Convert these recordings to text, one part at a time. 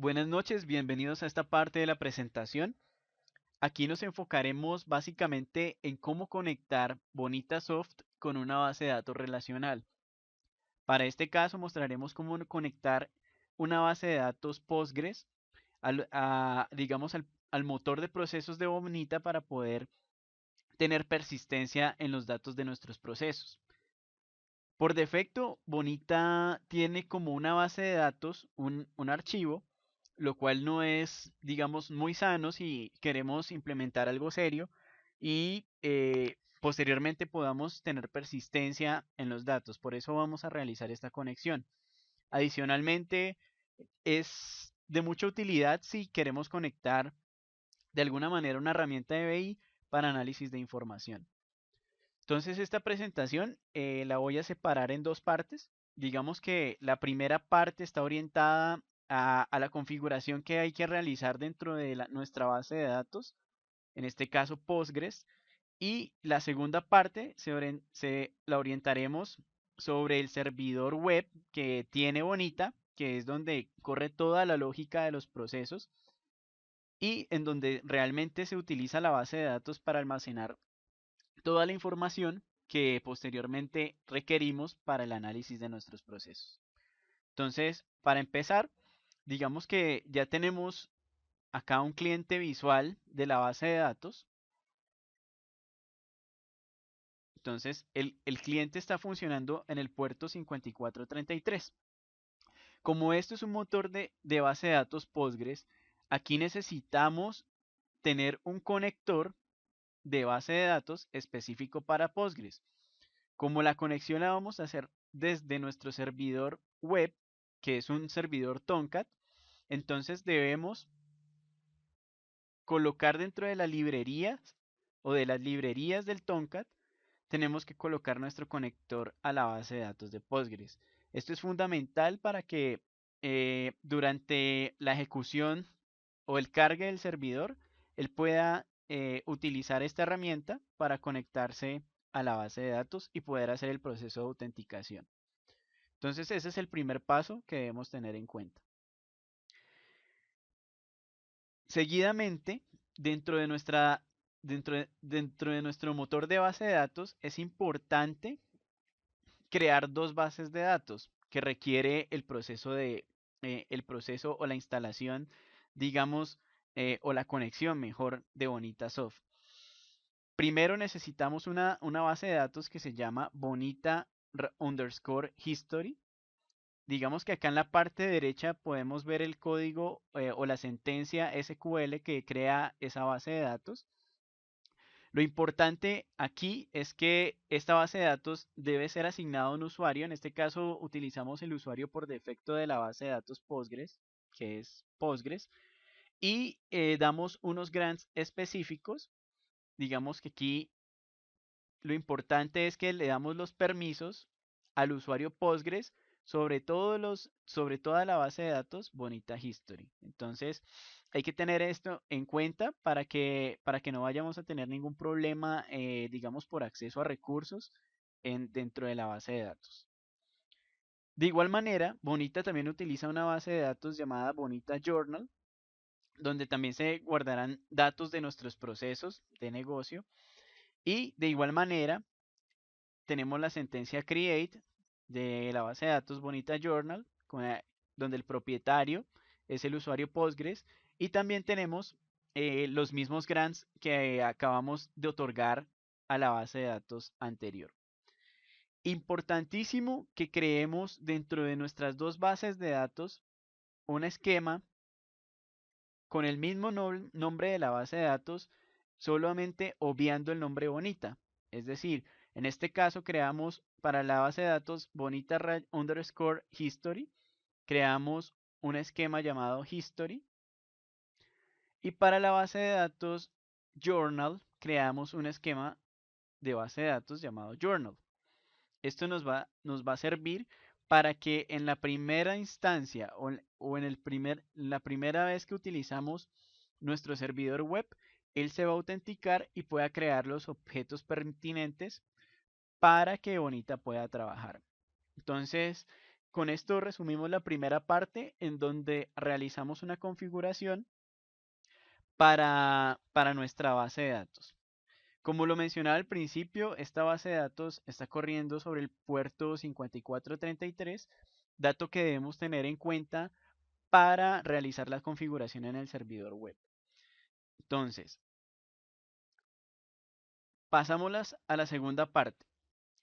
Buenas noches, bienvenidos a esta parte de la presentación. Aquí nos enfocaremos básicamente en cómo conectar Bonitasoft con una base de datos relacional. Para este caso mostraremos cómo conectar una base de datos Postgres digamos, al motor de procesos de Bonita para poder tener persistencia en los datos de nuestros procesos. Por defecto, Bonita tiene como una base de datos un archivo, lo cual no es, digamos, muy sano si queremos implementar algo serio y posteriormente podamos tener persistencia en los datos. Por eso vamos a realizar esta conexión. Adicionalmente, es de mucha utilidad si queremos conectar de alguna manera una herramienta de BI para análisis de información. Entonces esta presentación la voy a separar en dos partes. Digamos que la primera parte está orientada a la configuración que hay que realizar dentro de nuestra base de datos, en este caso Postgres, y la segunda parte se la orientaremos sobre el servidor web que tiene Bonita, que es donde corre toda la lógica de los procesos y en donde realmente se utiliza la base de datos para almacenar toda la información que posteriormente requerimos para el análisis de nuestros procesos. Entonces, para empezar, digamos que ya tenemos acá un cliente visual de la base de datos. Entonces, el cliente está funcionando en el puerto 5433. Como esto es un motor de base de datos Postgres, aquí necesitamos tener un conector de base de datos específico para Postgres. Como la conexión la vamos a hacer desde nuestro servidor web, que es un servidor Tomcat, entonces debemos colocar dentro de las librerías o de las librerías del Tomcat, tenemos que colocar nuestro conector a la base de datos de Postgres. Esto es fundamental para que durante la ejecución o el cargue del servidor, él pueda utilizar esta herramienta para conectarse a la base de datos y poder hacer el proceso de autenticación. Entonces ese es el primer paso que debemos tener en cuenta. Seguidamente, dentro de dentro de nuestro motor de base de datos es importante crear dos bases de datos que requiere el proceso o la instalación, digamos, o la conexión mejor de Bonitasoft. Primero necesitamos una base de datos que se llama Bonita underscore history. Digamos que acá en la parte derecha podemos ver el código o la sentencia SQL que crea esa base de datos. Lo importante aquí es que esta base de datos debe ser asignada a un usuario. En este caso utilizamos el usuario por defecto de la base de datos Postgres, que es Postgres, y damos unos grants específicos. Digamos que aquí lo importante es que le damos los permisos al usuario Postgres sobre toda la base de datos Bonita History. Entonces, hay que tener esto en cuenta para que no vayamos a tener ningún problema, digamos, por acceso a recursos dentro de la base de datos. De igual manera, Bonita también utiliza una base de datos llamada Bonita Journal, donde también se guardarán datos de nuestros procesos de negocio. Y de igual manera, tenemos la sentencia create de la base de datos Bonita Journal, donde el propietario es el usuario Postgres, y también tenemos los mismos grants que acabamos de otorgar a la base de datos anterior. Importantísimo que creemos dentro de nuestras dos bases de datos un esquema con el mismo nombre de la base de datos, solamente obviando el nombre Bonita. Es decir, en este caso creamos para la base de datos Bonita underscore history, creamos un esquema llamado history. Y para la base de datos journal, creamos un esquema de base de datos llamado journal. Esto nos va a servir para que en la primera instancia o en la primera vez que utilizamos nuestro servidor web, él se va a autenticar y pueda crear los objetos pertinentes para que Bonita pueda trabajar. Entonces, con esto resumimos la primera parte en donde realizamos una configuración para nuestra base de datos. Como lo mencionaba al principio, esta base de datos está corriendo sobre el puerto 5433, dato que debemos tener en cuenta para realizar la configuración en el servidor web. Entonces, pasamos a la segunda parte.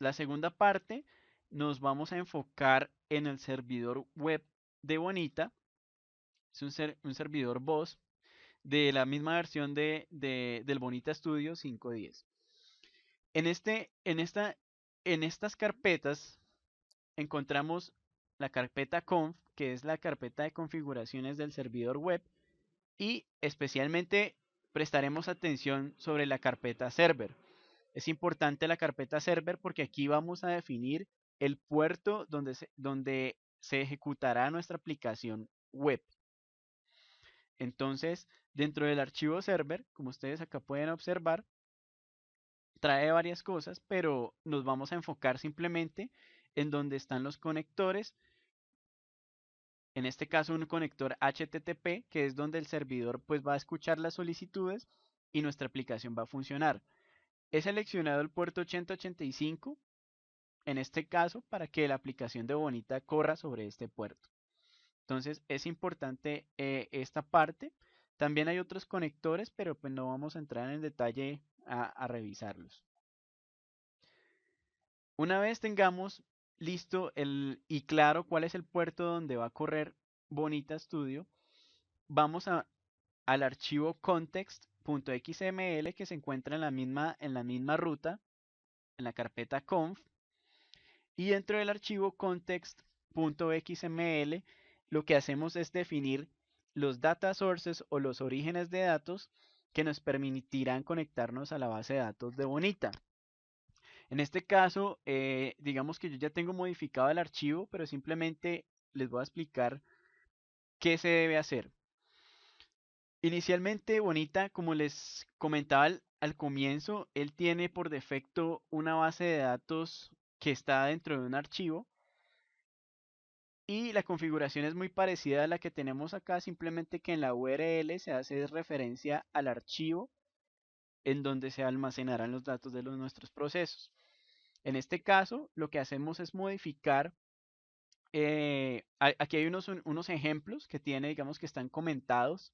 La segunda parte nos vamos a enfocar en el servidor web de Bonita. Es un servidor voz de la misma versión del Bonita Studio 5.10. En estas carpetas encontramos la carpeta conf, que es la carpeta de configuraciones del servidor web, y especialmente prestaremos atención sobre la carpeta server. Es importante la carpeta server porque aquí vamos a definir el puerto donde se ejecutará nuestra aplicación web. Entonces, dentro del archivo server, como ustedes acá pueden observar, trae varias cosas, pero nos vamos a enfocar simplemente en donde están los conectores. En este caso, un conector HTTP, que es donde el servidor pues va a escuchar las solicitudes y nuestra aplicación va a funcionar. He seleccionado el puerto 8085, en este caso, para que la aplicación de Bonita corra sobre este puerto. Entonces, es importante esta parte. También hay otros conectores, pero pues no vamos a entrar en detalle a revisarlos. Una vez tengamos listo y claro cuál es el puerto donde va a correr Bonita Studio, vamos al archivo context.xml que se encuentra en la misma ruta, en la carpeta conf, y dentro del archivo context.xml lo que hacemos es definir los data sources o los orígenes de datos que nos permitirán conectarnos a la base de datos de Bonita. En este caso, digamos que yo ya tengo modificado el archivo, pero simplemente les voy a explicar qué se debe hacer. Inicialmente, Bonita, como les comentaba al comienzo, él tiene por defecto una base de datos que está dentro de un archivo y la configuración es muy parecida a la que tenemos acá, simplemente que en la URL se hace referencia al archivo en donde se almacenarán los datos de nuestros procesos. En este caso, lo que hacemos es modificar. Aquí hay unos ejemplos que tiene, digamos que están comentados.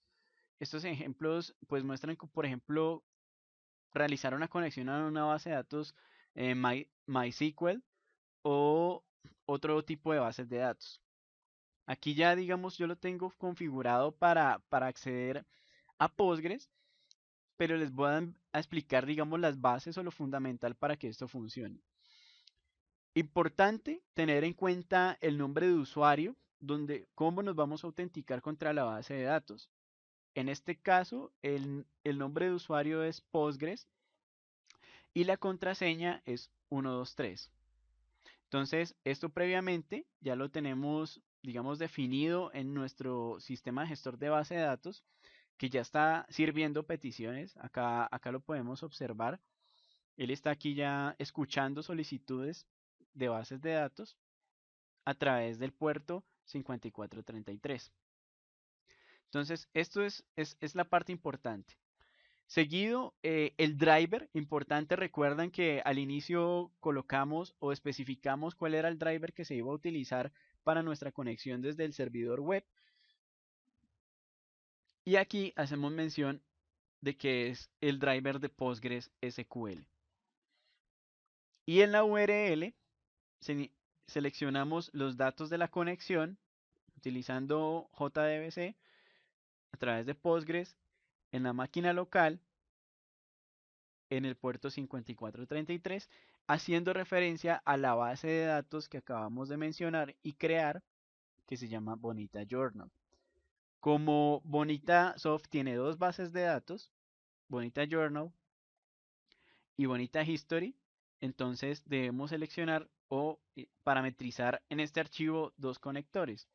Estos ejemplos pues muestran que, por ejemplo, realizar una conexión a una base de datos MySQL o otro tipo de bases de datos. Aquí ya, digamos, yo lo tengo configurado para acceder a Postgres, pero les voy a explicar, digamos, las bases o lo fundamental para que esto funcione. Importante tener en cuenta el nombre de usuario, cómo nos vamos a autenticar contra la base de datos. En este caso, el nombre de usuario es Postgres y la contraseña es 123. Entonces, esto previamente ya lo tenemos, digamos, definido en nuestro sistema de gestor de base de datos, que ya está sirviendo peticiones. Acá lo podemos observar. Él está aquí ya escuchando solicitudes de bases de datos a través del puerto 5433. Entonces, esto es la parte importante. Seguido, el driver, importante, recuerdan que al inicio colocamos o especificamos cuál era el driver que se iba a utilizar para nuestra conexión desde el servidor web. Y aquí hacemos mención de que es el driver de Postgres SQL. Y en la URL seleccionamos los datos de la conexión utilizando JDBC a través de Postgres en la máquina local en el puerto 5433, haciendo referencia a la base de datos que acabamos de mencionar y crear, que se llama Bonita Journal. Como Bonita Soft tiene dos bases de datos, Bonita Journal y Bonita History, entonces debemos seleccionar o parametrizar en este archivo dos conectores.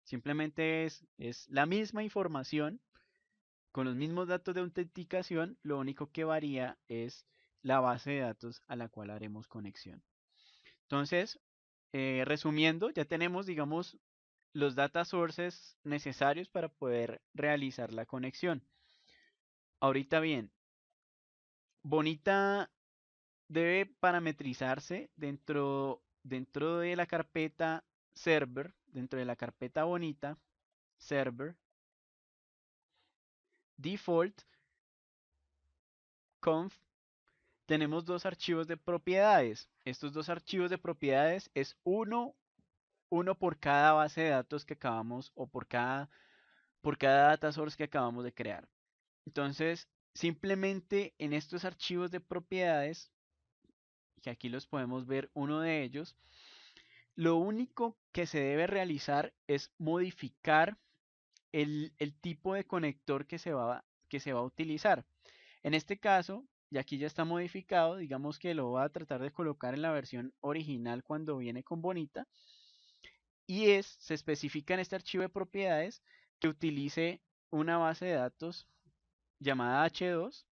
Simplemente es la misma información con los mismos datos de autenticación, lo único que varía es la base de datos a la cual haremos conexión. Entonces, resumiendo, ya tenemos, digamos, los data sources necesarios para poder realizar la conexión. Ahorita bien, Bonita debe parametrizarse dentro de la carpeta server, dentro de la carpeta Bonita, server, default, conf. Tenemos dos archivos de propiedades. Estos dos archivos de propiedades es uno por cada base de datos que acabamos o por cada data source que acabamos de crear. Entonces, simplemente en estos archivos de propiedades, que aquí los podemos ver uno de ellos, lo único que se debe realizar es modificar el tipo de conector que se va a utilizar. En este caso, y aquí ya está modificado, digamos que lo voy a tratar de colocar en la versión original cuando viene con Bonita, y se especifica en este archivo de propiedades que utilice una base de datos llamada H2,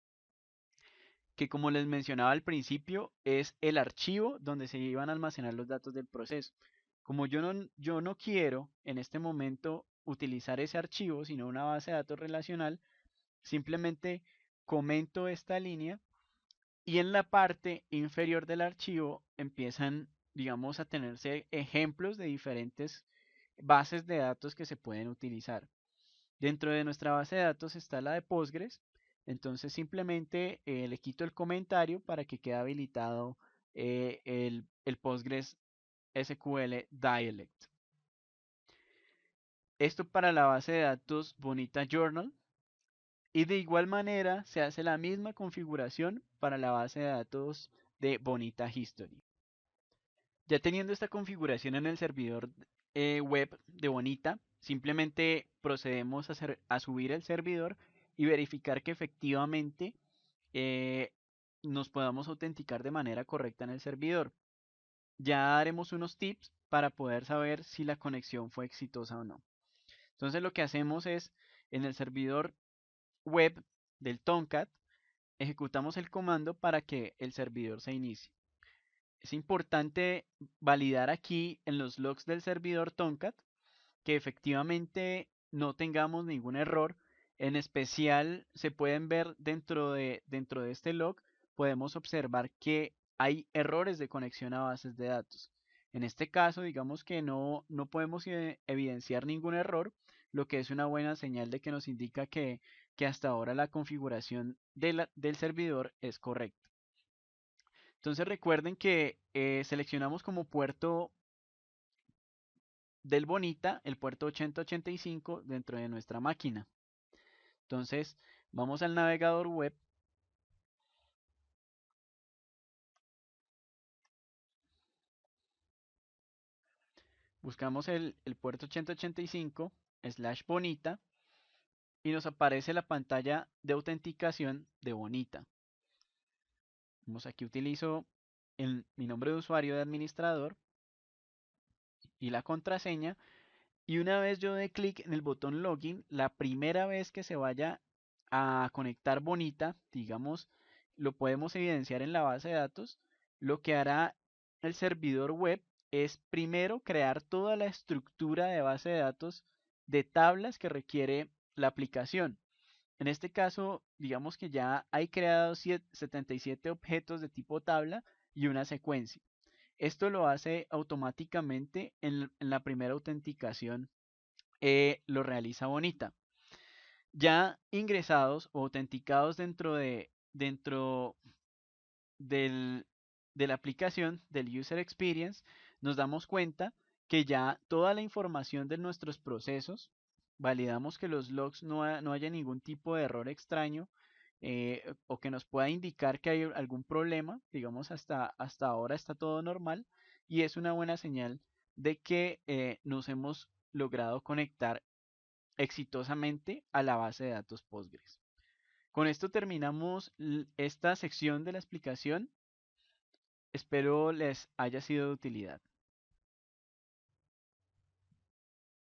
que como les mencionaba al principio, es el archivo donde se iban a almacenar los datos del proceso. Como yo no quiero en este momento utilizar ese archivo, sino una base de datos relacional, simplemente comento esta línea y en la parte inferior del archivo empiezan, digamos, a tenerse ejemplos de diferentes bases de datos que se pueden utilizar. Dentro de nuestra base de datos está la de Postgres, entonces simplemente le quito el comentario para que quede habilitado el Postgres SQL Dialect. Esto para la base de datos Bonita Journal. Y de igual manera se hace la misma configuración para la base de datos de Bonita History. Ya teniendo esta configuración en el servidor web de Bonita, simplemente procedemos a subir el servidor y verificar que efectivamente eh, nos podamos autenticar de manera correcta en el servidor. Ya haremos unos tips para poder saber si la conexión fue exitosa o no. Entonces lo que hacemos es en el servidor web del Tomcat, ejecutamos el comando para que el servidor se inicie. Es importante validar aquí en los logs del servidor Tomcat que efectivamente no tengamos ningún error. En especial se pueden ver dentro de este log, podemos observar que hay errores de conexión a bases de datos. En este caso, digamos que no podemos evidenciar ningún error, lo que es una buena señal de que nos indica que hasta ahora la configuración del servidor es correcta. Entonces recuerden que seleccionamos como puerto del Bonita el puerto 8085 dentro de nuestra máquina. Entonces vamos al navegador web. Buscamos el puerto 8085/Bonita y nos aparece la pantalla de autenticación de Bonita. Vamos aquí utilizo mi nombre de usuario de administrador y la contraseña. Y una vez yo dé clic en el botón login, la primera vez que se vaya a conectar Bonita, digamos, lo podemos evidenciar en la base de datos, lo que hará el servidor web es primero crear toda la estructura de base de datos de tablas que requiere la aplicación. En este caso, digamos que ya hay creados 77 objetos de tipo tabla y una secuencia. Esto lo hace automáticamente en la primera autenticación, lo realiza Bonita. Ya ingresados o autenticados dentro de la aplicación del User Experience, nos damos cuenta que ya toda la información de nuestros procesos, validamos que los logs no haya ningún tipo de error extraño o que nos pueda indicar que hay algún problema, digamos hasta ahora está todo normal y es una buena señal de que nos hemos logrado conectar exitosamente a la base de datos Postgres. Con esto terminamos esta sección de la explicación. Espero les haya sido de utilidad.